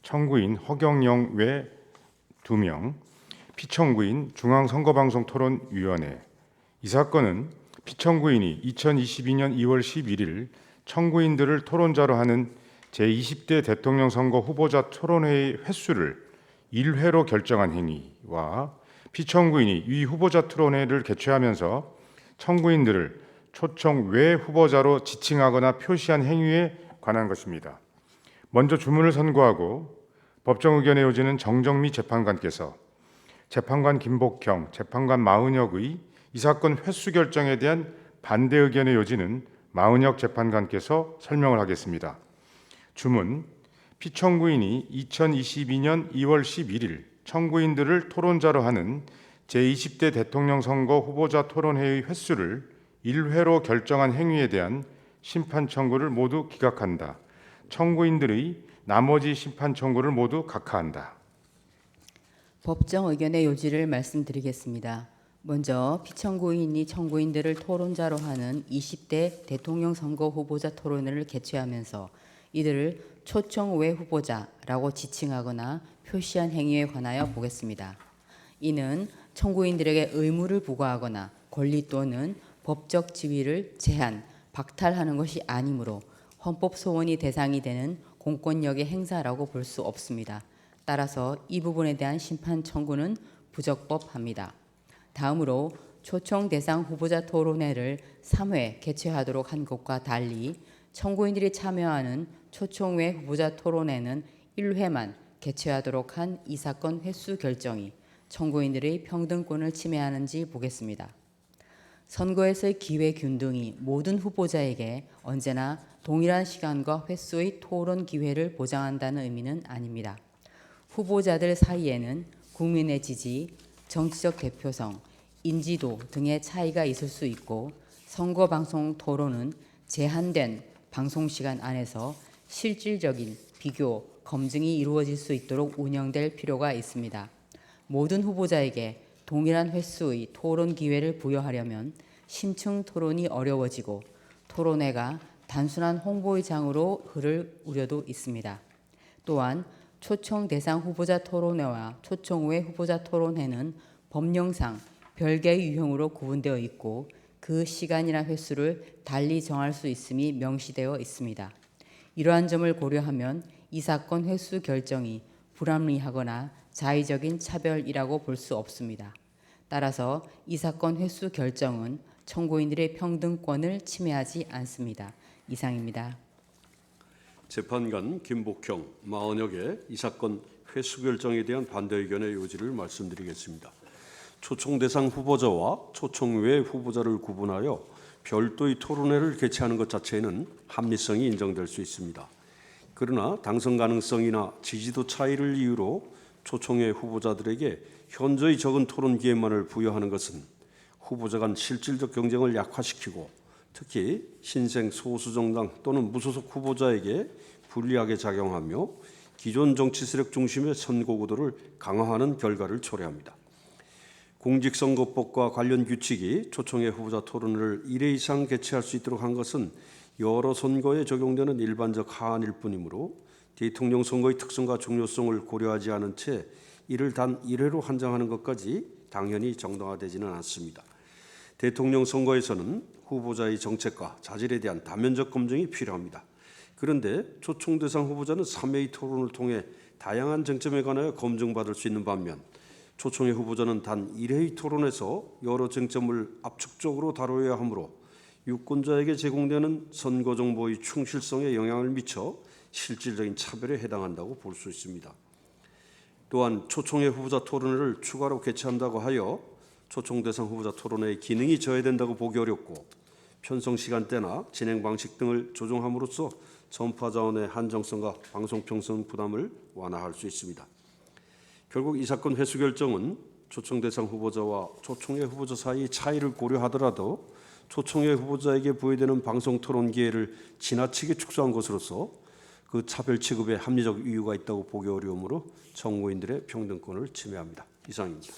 청구인 허경영 외 2명, 피청구인 중앙선거방송토론위원회. 이 사건은 피청구인이 2022년 2월 11일 청구인들을 토론자로 하는 제20대 대통령 선거 후보자 토론회의 횟수를 1회로 결정한 행위와 피청구인이 위 후보자 토론회를 개최하면서 청구인들을 초청 외 후보자로 지칭하거나 표시한 행위에 관한 것입니다. 먼저 주문을 선고하고 법정 의견의 요지는 정정미 재판관께서 재판관 김복형, 재판관 마은혁의 이 사건 횟수 결정에 대한 반대 의견의 요지는 마은혁 재판관께서 설명을 하겠습니다. 주문, 피청구인이 2022년 2월 11일 청구인들을 토론자로 하는 제20대 대통령 선거 후보자 토론회의 횟수를 1회로 결정한 행위에 대한 심판 청구를 모두 기각한다. 청구인들의 나머지 심판 청구를 모두 각하한다. 법정 의견의 요지를 말씀드리겠습니다. 먼저 피청구인이 청구인들을 토론자로 하는 20대 대통령 선거 후보자 토론회를 개최하면서 이들을 초청 외 후보자라고 지칭하거나 표시한 행위에 관하여 보겠습니다. 이는 청구인들에게 의무를 부과하거나 권리 또는 법적 지위를 제한, 박탈하는 것이 아니므로 헌법 소원이 대상이 되는 공권력의 행사라고 볼 수 없습니다. 따라서 이 부분에 대한 심판 청구는 부적법합니다. 다음으로 초청 대상 후보자 토론회를 3회 개최하도록 한 것과 달리 청구인들이 참여하는 초청 외 후보자 토론회는 1회만 개최하도록 한 이 사건 횟수 결정이 청구인들의 평등권을 침해하는지 보겠습니다. 선거에서의 기회 균등이 모든 후보자에게 언제나 동일한 시간과 횟수의 토론 기회를 보장한다는 의미는 아닙니다. 후보자들 사이에는 국민의 지지, 정치적 대표성, 인지도 등의 차이가 있을 수 있고 선거방송 토론은 제한된 방송시간 안에서 실질적인 비교, 검증이 이루어질 수 있도록 운영될 필요가 있습니다. 모든 후보자에게 동일한 횟수의 토론 기회를 부여하려면 심층 토론이 어려워지고 토론회가 단순한 홍보의 장으로 흐를 우려도 있습니다. 또한 초청 대상 후보자 토론회와 초청 외 후보자 토론회는 법령상 별개의 유형으로 구분되어 있고 그 시간이나 횟수를 달리 정할 수 있음이 명시되어 있습니다. 이러한 점을 고려하면 이 사건 횟수 결정이 불합리하거나 자의적인 차별이라고 볼 수 없습니다. 따라서 이 사건 횟수 결정은 청구인들의 평등권을 침해하지 않습니다. 이상입니다. 재판관 김복형, 마은혁의 이 사건 횟수 결정에 대한 반대 의견의 요지를 말씀드리겠습니다. 초청 대상 후보자와 초청 외 후보자를 구분하여 별도의 토론회를 개최하는 것 자체에는 합리성이 인정될 수 있습니다. 그러나 당선 가능성이나 지지도 차이를 이유로 초청외 후보자들에게 현저히 적은 토론 기회만을 부여하는 것은 후보자 간 실질적 경쟁을 약화시키고 특히 신생 소수정당 또는 무소속 후보자에게 불리하게 작용하며 기존 정치 세력 중심의 선거 구도를 강화하는 결과를 초래합니다. 공직선거법과 관련 규칙이 초청외 후보자 토론을 1회 이상 개최할 수 있도록 한 것은 여러 선거에 적용되는 일반적 하한일 뿐이므로 대통령 선거의 특성과 중요성을 고려하지 않은 채 이를 단 1회로 한정하는 것까지 당연히 정당화되지는 않습니다. 대통령 선거에서는 후보자의 정책과 자질에 대한 다면적 검증이 필요합니다. 그런데 초청 대상 후보자는 3회의 토론을 통해 다양한 쟁점에 관하여 검증받을 수 있는 반면 초청의 후보자는 단 1회의 토론에서 여러 쟁점을 압축적으로 다뤄야 하므로 유권자에게 제공되는 선거 정보의 충실성에 영향을 미쳐 실질적인 차별에 해당한다고 볼 수 있습니다. 또한 초청의 후보자 토론회를 추가로 개최한다고 하여 초청 대상 후보자 토론회의 기능이 저해된다고 보기 어렵고 편성 시간대나 진행 방식 등을 조정함으로써 전파 자원의 한정성과 방송 평선 부담을 완화할 수 있습니다. 결국 이 사건 회수 결정은 초청 대상 후보자와 초청외 후보자 사이의 차이를 고려하더라도 초청외 후보자에게 부여되는 방송 토론 기회를 지나치게 축소한 것으로서 그 차별 취급에 합리적 이유가 있다고 보기 어려우므로 청구인들의 평등권을 침해합니다. 이상입니다.